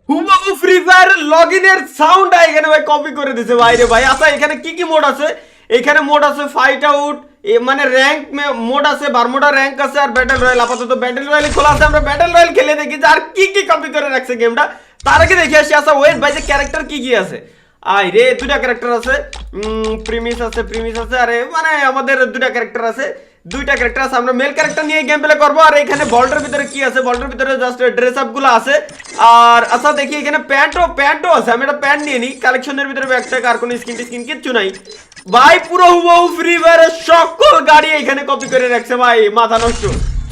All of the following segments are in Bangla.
হুবহু ফ্রি ফায়ার লগইনের সাউন্ড এখানে ভাই কপি করে দিয়েছে ভাই রে ভাই। আচ্ছা এখানে কি কি মোড আছে? এখানে মোড আছে ফাইট আউট, মানে র্যাঙ্ক মোড আছে, বারমোডা র্যাঙ্ক আছে, আর ব্যাটল রয়্যাল। আপাতত ব্যাটল রয়্যাল খোলা আছে, আমরা ব্যাটল রয়্যাল খেলে দেখি যে আর কি কি কপি করে রাখছে গেমটা। তার আগে দেখে আসি। আচ্ছা ওয়েট ভাই, যে ক্যারেক্টার কি কি আছে? আই রে দুটা ক্যারেক্টার আছে, প্রিমিস আছে, আরে মানে আমাদের দুটা ক্যারেক্টার আছে, দুইটা ক্যারেক্টার আছে। আমরা মেল ক্যারেক্টার নিয়ে গেম প্লে করবো। আর এখানে বল্টের ভিতরে কি আছে? বল্টের ভিতরে জাস্ট ড্রেস আপ গুলো আছে। আর আচ্ছা দেখি এখানে প্যান্টও আছে। আমি একটা প্যান্ট নিয়ে নিই। কালেকশনের ভিতরে ব্যাকট্যাগ আর কোনো স্কিন কিচ্ছু নাই ভাই। পুরো হুবহু ফ্রি ফায়ারের সকল গাড়ি এখানে কপি করে রাখছে ভাই, মাথা নষ্ট।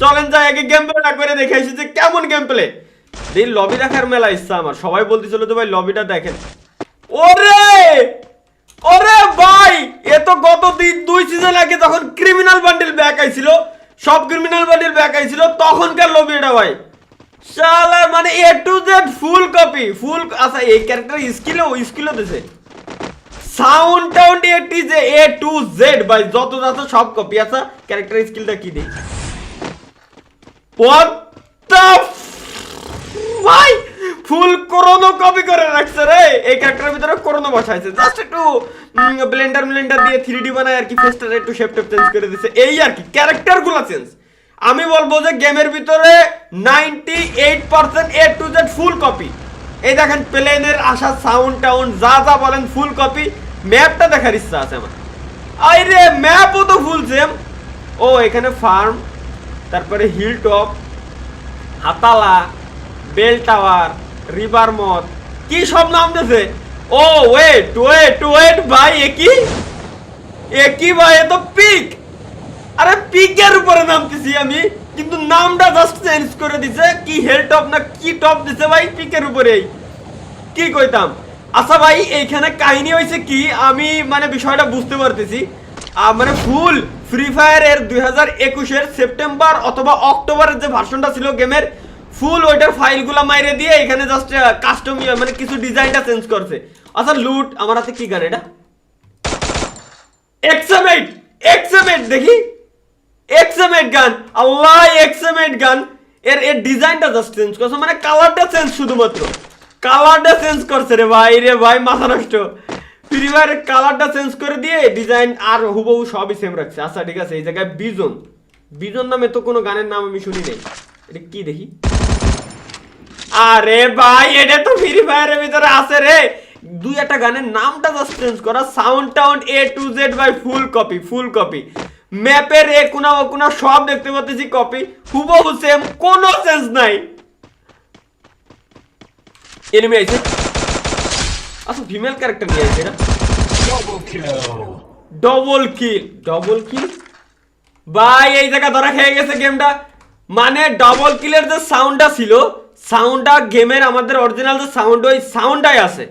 চলেন যাই আগে গেম প্লেটা করে দেখে আসি যে কেমন গেম প্লে। এই লবি দেখার মেলা ইচ্ছা আমার। সবাই বলতেছিল তো ভাই লবিটা দেখেন। ওরে ওরে ভাই, এ তো গত দুই সিজন আগে যখন ক্রিমিনাল বান্ডেল ব্যাক আইছিল, সব ক্রিমিনাল বান্ডেল ব্যাক আইছিল তখনকার লবি এটা ভাই। শালা মানে এ টু জেড ফুল কপি, ফুল। আচ্ছা এই ক্যারেক্টার স্কিলও দিছে, সাউন্ড টাউন্ড এ টু জেড ভাই, যত যত সব কপি। আচ্ছা ক্যারেক্টার স্কিলটা কি দেই? হোয়াট দ্য ভাই, ফুল করোনো কপি করে রাখছে রে। এই ক্যারেক্টারের ভিতরে করোনো বসাইছে, জাস্ট একটু ব্লেন্ডার দিয়ে 3D বানায় আর কি, ফেসটা একটু শেপ চেঞ্জ করে দিয়েছে, এই আর কি। ক্যারেক্টারগুলো চেঞ্জ। আমি বলবো যে গেমের ভিতরে 98% এ টু জেড ফুল কপি। এই দেখেন প্লেনের আসা সাউন্ড টাউন যা যা বলেন ফুল কপি। ম্যাপটা দেখার ইচ্ছা আছে আমার। আরে ম্যাপও তো ফুল সেম। ও এখানে ফার্ম, তারপরে হিল টপ, হাতালা, বেল টাওয়ার, রিভার মথ, কি সব নাম দিয়েছে। ও ওয়েট ভাই, একই ভাই, এ তো পিক। আরে পিকের উপরে নামতেছি আমি, কিন্তু নামটা জাস্ট চেঞ্জ করে দিছে। কি হেল টপ না কি টপ দিছে ভাই পিকের উপরেই, কি কইতাম। আচ্ছা ভাই এইখানে কাহিনী হয়েছে কি, আমি মানে বিষয়টা বুঝতে পারতেছি। মানে ফুল ফ্রি ফায়ারের 2021-এর সেপ্টেম্বর অথবা অক্টোবরের যে ভার্সনটা ছিল গেমের, ফুল ওইটার ফাইলগুলো মাইরে দিয়ে এখানে জাস্ট কাস্টম মানে কিছু ডিজাইনটা চেঞ্জ করছে। আচ্ছা লুট আমার হাতে কি গান? এটা এক্সএম8 দেখি, এক্সএম8 গান। আল্লাহ এক্সএম8 গান, এর ডিজাইনটা জাস্ট চেঞ্জ করছে, মানে কালারটা চেঞ্জ, শুধুমাত্র কালারটা চেঞ্জ করছে রে ভাই, মাথা নষ্ট। ফ্রি ফায়ারের কালারটা চেঞ্জ করে দিয়ে ডিজাইন আর হুবহু সবই সেম রাখছে। আচ্ছা ঠিক আছে, এই জায়গায় বিজন নামে তো কোনো গানের নাম আমি শুনি নাই। এটা কি দেখি? আরে ভাই এটা তো ফ্রি ফায়ারের ভিতরে আছে রে। দুই একটা গানের নামটা জাস্ট চেঞ্জ করা, sound town A to Z ভাই ফুল কপি। ম্যাপের এ কোনা ও কোনা সব দেখতে পাচ্ছি কপি, হুবহু সেম, কোনো চেঞ্জ নাই। এনিমি আইছে। আচ্ছা ফিমেল ক্যারেক্টার নিয়ে আইছে। এটা ডবল কিল ভাই, এই জায়গা ধরা খেয়ে গেছে গেমটা। মানে ডবল কিলের যে সাউন্ডটা ছিল, সাউন্ডটা গেমের আমাদের অরিজিনাল যে সাউন্ড, ওই সাউন্ডটাই আছে।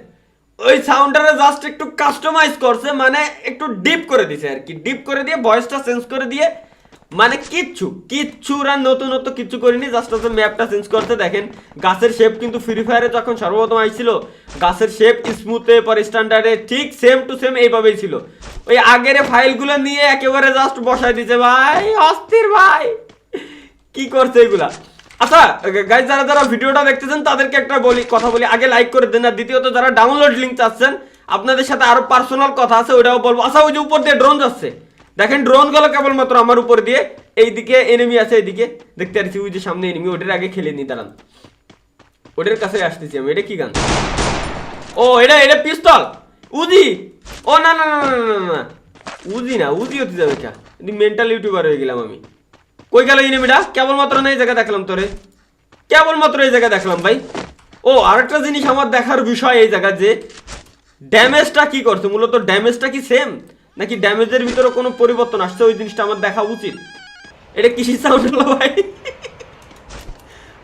ওই সাউন্ডটারে জাস্ট একটু কাস্টমাইজ করছে, মানে একটু ডিপ করে দিছে আর কি, ডিপ করে দিয়ে ভয়েসটা চেঞ্জ করে দিয়ে, মানে কিচ্ছু আর নতুন কিচ্ছু করিনি, জাস্ট হচ্ছে ম্যাপটা চেঞ্জ করতে। দেখেন গাছের শেপ কিন্তু ফ্রি ফায়ারে যখন সর্বপ্রথম আইছিল, গাছের শেপ স্মুথে পর স্ট্যান্ডার্ডে ঠিক সেম টু সেম এইভাবেই ছিল। ওই আগের ফাইলগুলো নিয়ে একেবারে জাস্ট বসাই দিছে ভাই, অস্থির ভাই, কি করছে এগুলা। আচ্ছা গাইস, যারা ভিডিওটা দেখতেছেন তাদেরকে একটা কথা বলি, আগে লাইক করে দেন। আর দ্বিতীয়ত যারা ডাউনলোড লিংক চাচ্ছেন, আপনাদের সাথে আরো পার্সোনাল কথা আছে, ওইটাও বলবো। আচ্ছা ওই যে উপর দিয়ে ড্রোন যাচ্ছে, দেখেন ড্রোন গুলো কেবলমাত্র আমার উপর দিয়ে, এইদিকে এনিমি আছে, এইদিকে দেখতে পাচ্ছি, ওই যে সামনে এনিমি, ওটার আগে খেলে নি, দাঁড়ান ওটার কাছে আসতেছি আমি। এটা কি গান? ও এটা পিস্তল, উজি। ও না উজি হতে যাবে কা, মেন্টাল ইউটিউবার হয়ে গেলাম আমি। কই গেল এনিমিটা? কেবলমাত্র না এই জায়গা দেখলাম তোরে, কেবলমাত্র এই জায়গা দেখলাম ভাই। ও আরেকটা জিনিস আমার দেখার বিষয় এই জায়গা, যে ড্যামেজটা কি করছে, মূলত ড্যামেজটা কি সেম নাকি ড্যামেজের ভিতরে কোনো পরিবর্তন আসছে, ওই জিনিসটা আমার দেখা উচিত। এটা কিসের সাউন্ড হলো ভাই?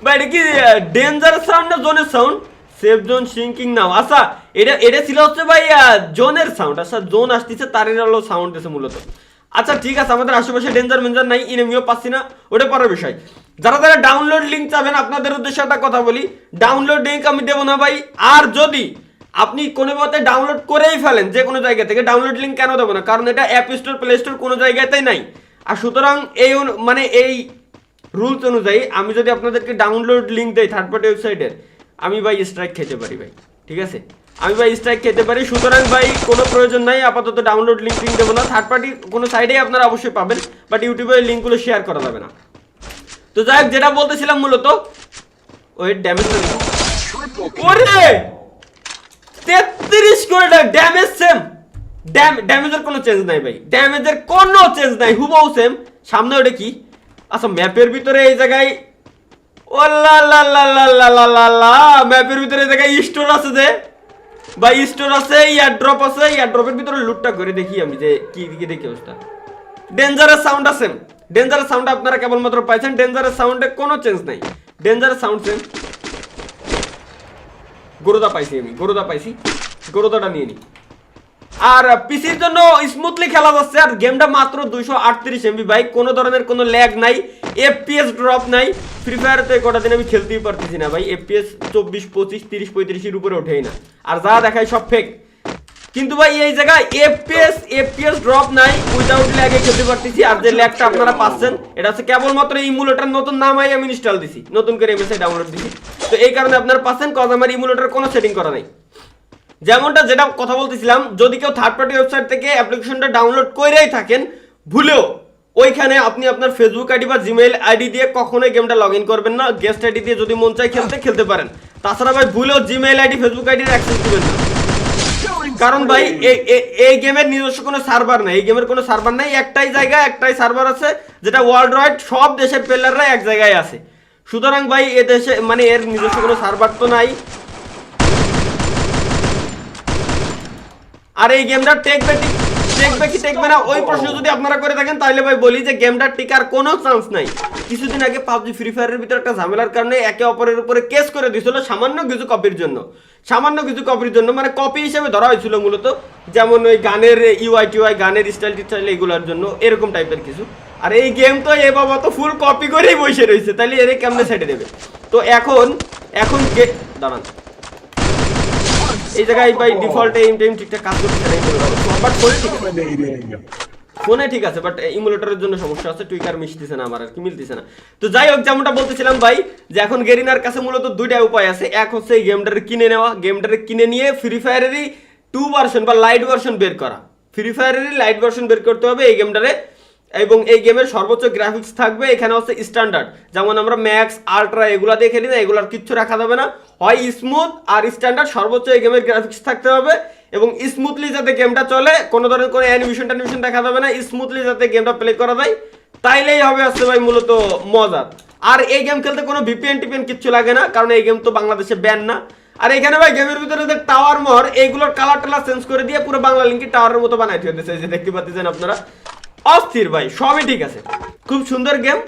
ভাই এটা কি ডেঞ্জার সাউন্ড না জোনের সাউন্ড? সেফ জোন সিঙ্কিং নাও। আচ্ছা এটা ছিল হচ্ছে ভাই জোনের সাউন্ড। আচ্ছা জোন আসতেছে তার হলো সাউন্ড দিছে মূলত। আচ্ছা ঠিক আছে, আমাদের আশেপাশে ডেঞ্জার মেঞ্জার নাই, এনিমিও পাচ্ছি না, ওটা পরের বিষয়। যারা ডাউনলোড লিঙ্ক চাবেন, আপনাদের উদ্দেশ্যে একটা কথা বলি, ডাউনলোড লিঙ্ক আমি দেবো না ভাই। আর যদি আপনি কোনো মতে ডাউনলোড করেই ফেলেন যে কোনো জায়গা থেকে, ডাউনলোড লিঙ্ক কেন দেবো না? কারণ এটা অ্যাপ স্টোর প্লে স্টোর কোনো জায়গাতেই নাই। আর সুতরাং এই মানে এই রুলস অনুযায়ী আমি যদি আপনাদেরকে ডাউনলোড লিঙ্ক দেই থার্ড পার্টি ওয়েবসাইটের, আমি ভাই স্ট্রাইক খেতে পারি ভাই, ঠিক আছে, আমি ভাই স্ট্রাইক খেতে পারি। সুতরাং ভাই কোনো প্রয়োজন নাই আপাতত ডাউনলোড লিঙ্ক দেবো না, থার্ড পার্টি কোনো সাইডেই আপনারা অবশ্যই পাবেন, বাট ইউটিউবে ওই লিঙ্কগুলো শেয়ার করা যাবে না। তো যাই হোক, যেটা বলতেছিলাম মূলত ওই ড্যামেজ, ওরে 33 করে ড্যামেজ সেম, ড্যামেজের কোনো চেঞ্জ নাই ভাই, ড্যামেজের কোনো চেঞ্জ নাই, হুবহু সেম। সামনে ওটা কি, আচ্ছা ম্যাপের ভিতরে এই জায়গায়, ও লা লা লা লা লা লা লা লা, ম্যাপের ভিতরে এই জায়গায় স্টোর আছে যে ভাই, স্টোর আছে, এয়ারড্রপ আছে, এয়ারড্রপের ভিতরে লুটটা করে দেখি আমি যে কি দিকে দেখি অবস্থা। ডেঞ্জারাস সাউন্ড আছে, ডেঞ্জারাস সাউন্ড আপনারা কেবলমাত্র পাইছেন, ডেঞ্জারাস সাউন্ডে কোনো চেঞ্জ নাই, ডেঞ্জারাস সাউন্ড সেম। গরুদা পাইছি আমি, গরুদা পাইছি, গরুদাটা নিয়ে নি। আর পিসির জন্য স্মুথলি খেলা যাচ্ছে, আর গেমটা মাত্র 238 MB ভাই, কোনো ধরনের কোনো ল্যাগ নাই, FPS ড্রপ নাই। ফ্রি ফায়ার তো কটা দিন আমি খেলতেই পারতেছি না ভাই, FPS 24, 25, 30, 35 উপরে ওঠেই না, আর যা দেখায় সব ফেক। কিন্তু ভাই এই জায়গায় FPS ড্রপ নাই, উইদাউট ল্যাগে খেলতে পারতেছি। আর যে ল্যাগটা আপনারা পাচ্ছেন এটা হচ্ছে কেবলমাত্র ইমুলেটর নতুন নাম আমি ইনস্টল দিছি, নতুন করে এমএসআই ডাউনলোড দিছি, তো এই কারণে আপনারা পাচ্ছেন, কজ আমার ইমুলেটর কোনো সেটিং করা নাই। যেমনটা যেটা কথা বলতেছিলাম, যদি কেউ থার্ড পার্টি ওয়েবসাইট থেকে অ্যাপ্লিকেশনটা ডাউনলোড করেই থাকেন, ভুলেও ওইখানে আপনি আপনার ফেসবুক আইডি বা জিমেইল আইডি দিয়ে কখনোই গেমটা লগ ইন করবেন না। গেস্ট আইডি দিয়ে যদি মন চায় খেলতে পারেন, তাছাড়া ভাই ভুলেও জিমেইল আইডি ফেসবুক আইডির অ্যাক্সেস দিবেন না, কারণ ভাই এই গেমের নিজস্ব কোনো সার্ভার নাই, এই গেমের কোনো সার্ভার নাই, একটাই জায়গা একটাই সার্ভার আছে, যেটা ওয়ার্ল্ড ওয়াইড সব দেশের প্লেয়াররা এক জায়গায় আছে। সুতরাং ভাই এ দেশে মানে এর নিজস্ব কোনো সার্ভার তো নাই। আর এই গেমটা টেকবে কি টেকবে না ওই প্রশ্ন যদি আপনারা করে থাকেন, তাহলে ভাই বলি যে গেমটা টিকার কোনো চান্স নাই। কিছুদিন আগে পাবজি ফ্রি ফায়ারের ভিতরে একটা ঝামেলার কারণে একে অপরের উপরে কেস করে দিয়েছিল সামান্য কিছু কপির জন্য, মানে কপি হিসেবে ধরা হয়েছিল মূলত, যেমন ওই গানের ইউআই গানের স্টাইল এগুলোর জন্য, এরকম টাইপের কিছু। আর এই গেম তো এ বাবা তো ফুল কপি করেই বসে রয়েছে, তাহলে এর কেমনে ছেড়ে দেবে? তো এখন দাঁড়ান, এই জায়গায় ভাই ডিফল্ট এইম টাইম ঠিকঠাক কাজ করতে নাই, বাট ফোনে ঠিক আছে, বাট ইমুলেটরের জন্য সমস্যা আছে, টুইকার মিশতেছে না আমার, আর কি মিলতেছে না। তো যাই হোক, যেমনটা বলতেছিলাম ভাই, যে এখন গেরিনার কাছে মূলত দুইটা উপায় আছে। এক হচ্ছে এই গেমটারে কিনে নেওয়া, গেমটারে কিনে নিয়ে ফ্রি ফায়ারেরই 2 ভার্সন বা লাইট ভার্সন বের করা, ফ্রি ফায়ারেরই লাইট ভার্সন বের করতে হবে এই গেমটারে, এবং এই গেমের সর্বোচ্চ গ্রাফিক্স থাকবে। এখানে হচ্ছে স্ট্যান্ডার্ড, যেমন আমরা ম্যাক্স আলট্রা এগুলা দিয়ে খেলি না, এগুলার কিচ্ছু রাখা যাবে না, হয় স্মুথ আর স্ট্যান্ডার্ড, সর্বোচ্চ এই গেমের গ্রাফিক্স থাকতে হবে, এবং স্মুথলি যাতে গেমটা চলে, কোনো ধরনের কোনো অ্যানিমেশন দেখা যাবে না, স্মুথলি যাতে গেমটা প্লে করা যায়, তাইলেই হবে আসছে ভাই মূলত মজা। আর এই গেম খেলতে কোনো ভিপিএন টিপিএন কিচ্ছু লাগে না, কারণ এই গেম তো বাংলাদেশে ব্যান না। আর এখানে ভাই গেমের ভিতরে যে টাওয়ার মর এইগুলোর কালার টালার চেঞ্জ করে দিয়ে পুরো বাংলা লিঙ্কে টাওয়ারের মতো বানাইতে হতেছে, যে দেখতে পাচ্ছেন আপনারা, অস্থির ভাই, সবই ঠিক আছে, খুব সুন্দর গেম।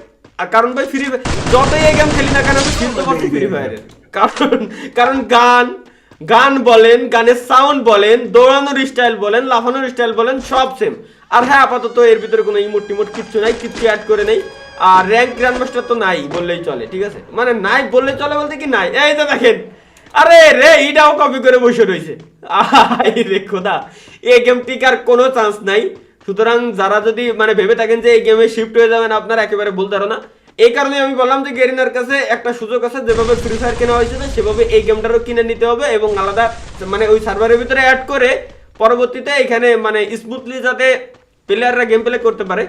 আর কারণ ভাই ফ্রি যতই এই গেম খেলি না কেন আমি ফিল তো পাচ্ছি ফ্রি ফায়ারের, কারণ গান বলেন, গানের সাউন্ড বলেন, দৌড়ানোর স্টাইল বলেন, লাফানোর স্টাইল বলেন, সব সেম। আর হ্যাঁ, আপাতত এর ভিতরে কোনো ইমোট টিমোট কিচ্ছু নাই, কিচ্ছু অ্যাড করে নেই। আর র্যাঙ্ক গ্র্যান্ডমাস্টার তো নাই বললেই চলে, ঠিক আছে, মানে নাই বললেই চলে বলতে কি নাই, এই তো দেখেন, আরে রে এটাও কপি করে বসে রয়েছে, রে খোদা, এই গেম টিকার কোনো চান্স নাই। সুতরাং যারা যদি মানে ভেবে থাকেন যে এই গেমে শিফট হয়ে যাবেন, আপনারা একেবারে ভুল ধারণা। এই কারণে আমি বললাম যে গেরিনার কাছে একটা সুযোগ আছে, যেভাবে ফ্রি ফায়ার কেনা হয়েছিল সেভাবে এই গেমটারও কিনে নিতে হবে, এবং আলাদা মানে ওই সার্ভারের ভিতরে অ্যাড করে পরবর্তীতে এখানে মানে স্মুথলি যাতে প্লেয়াররা গেম প্লে করতে পারে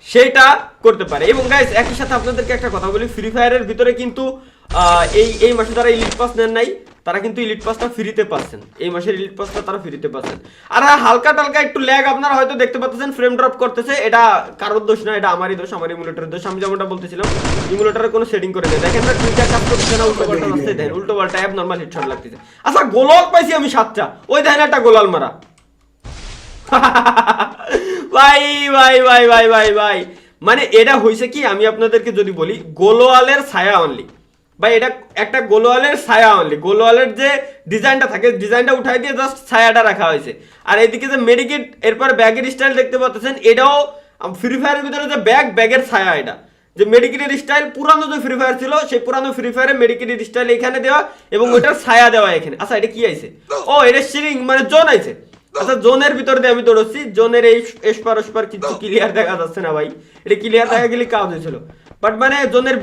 সেইটা করতে পারে। এবং গাইস একই সাথে আপনাদেরকে একটা কথা বলি, ফ্রি ফায়ারের ভিতরে কিন্তু এই মাসে যারা ইলিট পাস নেন নাই, তারা কিন্তু ইলিট পাসটা ফ্রিতে পাচ্ছেন, এই মাসের ইলিট পাসটা তারা ফ্রিতে পাচ্ছেন। আর হালকা টালকা একটু ল্যাগ আপনারা হয়তো দেখতে পাচ্ছেন, ফ্রেম ড্রপ করতেছে, এটা কারোর দোষ না, এটা আমারই দোষ, আমার ইমুলেটরের দোষ। আমি যেমনটা বলতেছিলাম, ইমুলেটরের কোনো সেটিং করে নেই, দেখেন না টুইটার কাজ করতেছে না, উল্টো পাল্টা আসছে, দেখেন উল্টো পাল্টা অ্যাব নরমাল হেডশট লাগতেছে। আচ্ছা গোলাল পাইছি আমি 7টা, ওই দেখেন একটা গোলাল মারা, ভাই ভাই ভাই ভাই ভাই ভাই, মানে এটা হয়েছে কি, আমি আপনাদেরকে যদি বলি, গোলোয়ালের ছায়া অনলি ভাই, এটা একটা গোলোয়ালের ছায়া অনলি, গোলোয়ালের যে ডিজাইনটা থাকে, ডিজাইনটা উঠাই দিয়ে জাস্ট ছায়াটা রাখা হয়েছে। আর এইদিকে যে মেডিকেট এরপর ব্যাগের স্টাইল দেখতে পাচ্ছেন, এটাও ফ্রি ফায়ারের ভিতরে যে ব্যাগের ছায়া, এটা যে মেডিকেটের স্টাইল, পুরানো যে ফ্রি ফায়ার ছিল সেই পুরানো ফ্রি ফায়ারে মেডিকেটের স্টাইল এখানে দেওয়া, এবং ওটার ছায়া দেওয়া এখানে। আচ্ছা এটা কি আইছে? ও এটা সিরিং মানে জোন আইছে। আচ্ছা জোনের ভিতর দিয়ে আমি দৌড়চ্ছি, জোনের এই এসপার ওসপার কিছু ক্লিয়ার দেখা যাচ্ছে না ভাই, এটা ক্লিয়ার দেখা গেলে কাজ হয়েছিল। বাট মানে জোনের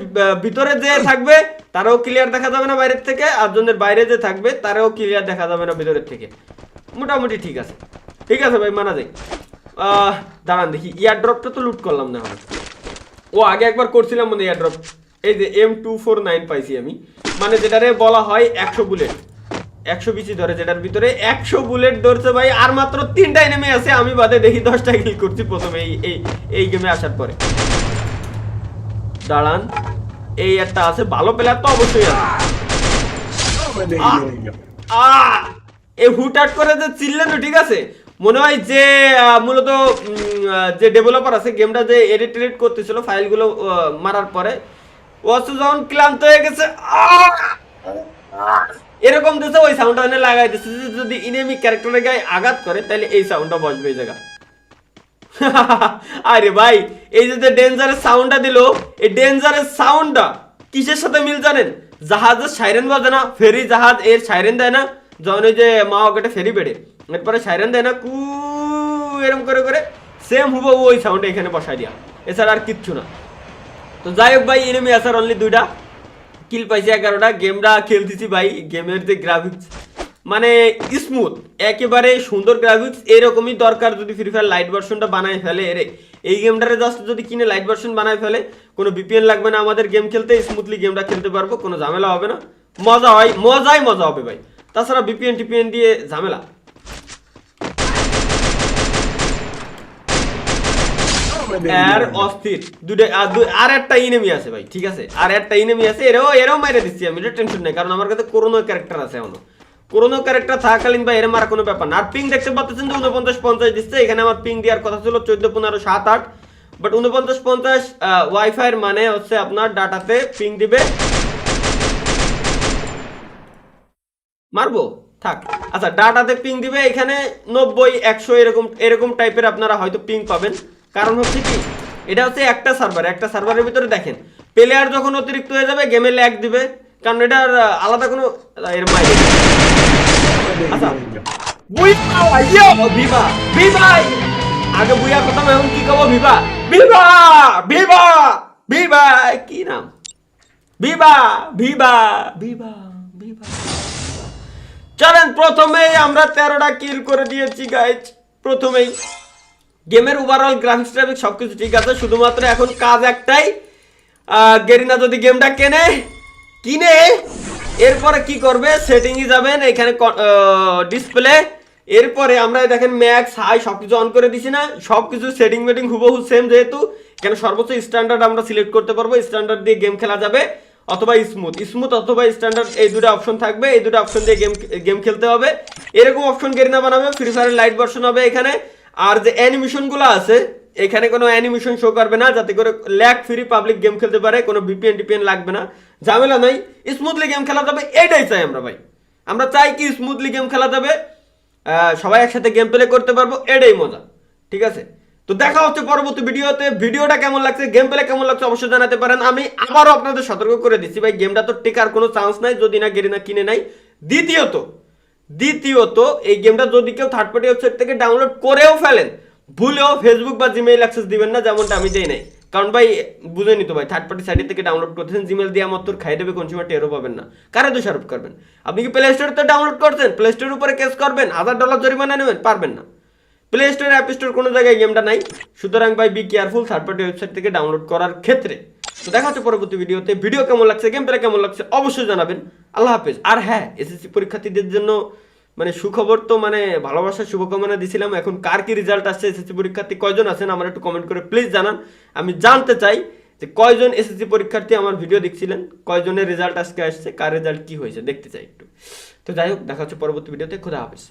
ভিতরে যে থাকবে তারাও ক্লিয়ার দেখা যাবে না বাইরের থেকে, আর জোনের বাইরে যে থাকবে তারাও ক্লিয়ার দেখা যাবে না ভিতরের থেকে। মোটামুটি ঠিক আছে, ঠিক আছে ভাই, মানা যায়। দাঁড়ান দেখি, ইয়ার ড্রপটা তো লুট করলাম না আমরা। ও আগে একবার করছিলাম মনে ইয়ার ড্রপ। এই যে M249 পাইছি আমি, মানে যেটারে বলা হয় 100 বুলেট, 100 বিসি ধরে, যেটার ভিতরে 100 বুলেট ধরছে ভাই। আর মাত্র 3টা এনিমি আছে, আমি বাদে দেখি 10টা কিল করছি প্রথমে এই গেমে আসার পরে। দাঁড়ান, এই একটা আছে, ভালো প্লেয়ার তো অবশ্যই আছে। এই হুটহাট করে যে চিল্লেন, ঠিক আছে, মনে হয় যে মূলত যে ডেভেলপার আছে গেমটা যে এডিট করতেছিল ফাইলগুলো মারার পরে, ও যখন ক্লান্ত হয়ে গেছে এরকম দিছে, ওই সাউন্ডটা এনে লাগাই দিচ্ছে। যদি ইনেমি ক্যারেক্টারের গায়ে আঘাত করে তাহলে এই সাউন্ডটা বসবে এই জায়গা। আরে ভাই, এই যে ডেঞ্জারের সাউন্ডটা দিল, এই ডেঞ্জারের সাউন্ডটা কিসের সাথে মিল জানেন? জাহাজের সাইরেন বাজে না, ফেরি জাহাজ এর সাইরেন দেয় না যখন ওই যে মাওয়াঘাটে ফেরি বেড়ে, এরপরে সাইরেন দেয় না কু এরকম করে করে, সেম হুবহু ওই সাউন্ড এখানে বসাই দিয়া, এছাড়া আর কিচ্ছু না। তো যাই হোক ভাই, এনিমি আসার অনলি 2টা, কিল পাইছি 11টা। গেমটা খেলতেছি ভাই, গেমের যে গ্রাফিক্স মানে স্মুথ, একেবারে সুন্দর গ্রাফিক্স, এরকমই দরকার যদি ফ্রি ফায়ার লাইট ভার্সনটা বানায় ফেলে। এরে এই গেমটারে জাস্ট যদি কিনে লাইট ভার্সন বানায় ফেলে, কোনো বিপিএন লাগবে না আমাদের গেম খেলতে, স্মুথলি গেমটা খেলতে পারবো, কোনো ঝামেলা হবে না, মজা হয়, মজা হবে ভাই। তাছাড়া বিপিএন টিপিএন দিয়ে ঝামেলা। আর অস্থির আর একটা ইনেমি আছে ভাই, ঠিক আছে, আর একটা ইনেমি আছে, এরাও মাইরে দিচ্ছি আমি, টেনশন নেই, কারণ আমার কাছে করোনা ক্যারেক্টার আছে এখনো। করোনা ক্যারেক্টার থাকাকালীন ভাই এর মারা কোনো ব্যাপার না। আর পিং দেখতে পাচ্ছেন যে 49-50 দিচ্ছে, এখানে আমার পিং দেওয়ার কথা ছিল 14, 15, 7, 8, বাট 49-50 ওয়াইফাই এর মানে হচ্ছে আপনার ডাটাতে পিং দিবে, মারবো থাক, আচ্ছা ডাটাতে পিং দিবে এখানে 90, 100 এরকম টাইপের আপনারা হয়তো পিং পাবেন। কারণ হচ্ছে কি, এটা হচ্ছে একটা সার্ভারের ভিতরে দেখেন, প্লেয়ার যখন অতিরিক্ত হয়ে যাবে গেমে ল্যাগ দিবে, কারণ এটার আলাদা কোনো এর মাইরে। আচ্ছা ভিভা আগে বুইয়া কথা, এখন কি কব, ভিভা কি নাম, ভিভা। চলেন, প্রথমেই আমরা 13টা কিল করে দিয়েছি গাইজ। প্রথমেই গেমের ওভারঅল গ্রাফিক্স ট্রাফিক্স সবকিছু ঠিক আছে, শুধুমাত্র এখন কাজ একটাই, গেরিনা যদি গেমটা কিনে এরপরে কি করবে, সেটিংয়ে যাবেন, এখানে ডিসপ্লে, এরপরে আমরা দেখেন ম্যাক্স হাই সবকিছু অন করে দিছি না, সবকিছু সেটিং মেটিং হুবহু সেম, যেহেতু এখানে সর্বোচ্চ স্ট্যান্ডার্ড আমরা সিলেক্ট করতে পারবো, স্ট্যান্ডার্ড দিয়ে গেম খেলা যাবে, অথবা স্মুথ অথবা স্ট্যান্ডার্ড, এই দুটো অপশন থাকবে, এই দুটো অপশন দিয়ে গেম খেলতে হবে। এরকম অপশন গেরিনা বানাবে, ফ্রি ফায়ারের লাইট ভার্সন হবে এখানে। আর যে অ্যানিমেশনগুলো আছে এখানে কোনো অ্যানিমেশন শো করবে না, যাতে করে ল্যাগ ফ্রি পাবলিক গেম খেলতে পারে, কোনো ভিপিএন লাগবে না, ঝামেলা নাই, স্মুথলি গেম খেলা যাবে। এটাই চাই আমরা ভাই, আমরা চাই কি স্মুথলি গেম খেলা যাবে, সবাই একসাথে গেম প্লে করতে পারবো, এটাই মজা, ঠিক আছে। তো দেখা হচ্ছে পরবর্তী ভিডিওতে। ভিডিওটা কেমন লাগছে, গেম প্লে কেমন লাগছে অবশ্যই জানাতে পারেন। আমি আবারও আপনাদের সতর্ক করে দিচ্ছি ভাই, গেমটা তো টেকার কোনো চান্স নাই যদি না গেরিনা কিনে নাই। দ্বিতীয়ত এই গেমটা যদি কেউ থার্ড পার্টি ওয়েবসাইট থেকে ডাউনলোড করেও ফেলেন, ভুলেও ফেসবুক বা জিমেইল অ্যাক্সেস দিবেন না, যেমনটা আমি দেই নাই। কারণ ভাই বুঝেনি তো ভাই, থার্ড পার্টি সাইট থেকে ডাউনলোড করতেছেন, জিমেইল দিয়ে আমার তোর খাই দেবে, কনজিউমার টেরও পাবেন না, কারে দোষারোপ করবেন? আপনি কি প্লে স্টোরে ডাউনলোড করছেন, প্লে স্টোরের উপরে কেস করবেন, $1000 জরিমানা নেবেন, পারবেন না। প্লে স্টোর, অ্যাপ স্টোর কোনো জায়গায় গেমটা নাই, সুতরাং ভাই be careful third party website থেকে ডাউনলোড করার ক্ষেত্রে। তো দেখা হচ্ছে পরবর্তী ভিডিওতে। ভিডিও কেমন লাগছে, গেম প্লে কেমন লাগছে অবশ্যই জানাবেন। আল্লাহ হাফেজ। আর হ্যাঁ, এসএসসি পরীক্ষার্থীদের জন্য মানে সুখবর, তো মানে ভালোবাসার শুভকামনা দিছিলাম, এখন কার কি রেজাল্ট আসছে, এসএসসি পরীক্ষার্থী কয়জন আছেন আমার একটু কমেন্ট করে প্লিজ জানান। আমি জানতে চাই যে কয়জন এসএসসি পরীক্ষার্থী আমার ভিডিও দেখছিলেন, কয়জনের রেজাল্ট আজকে আসছে, কার রেজাল্ট কি হয়েছে দেখতে চাই একটু। তো যাই হোক, দেখা হচ্ছে পরবর্তী ভিডিওতে। খোদা হাফেজ।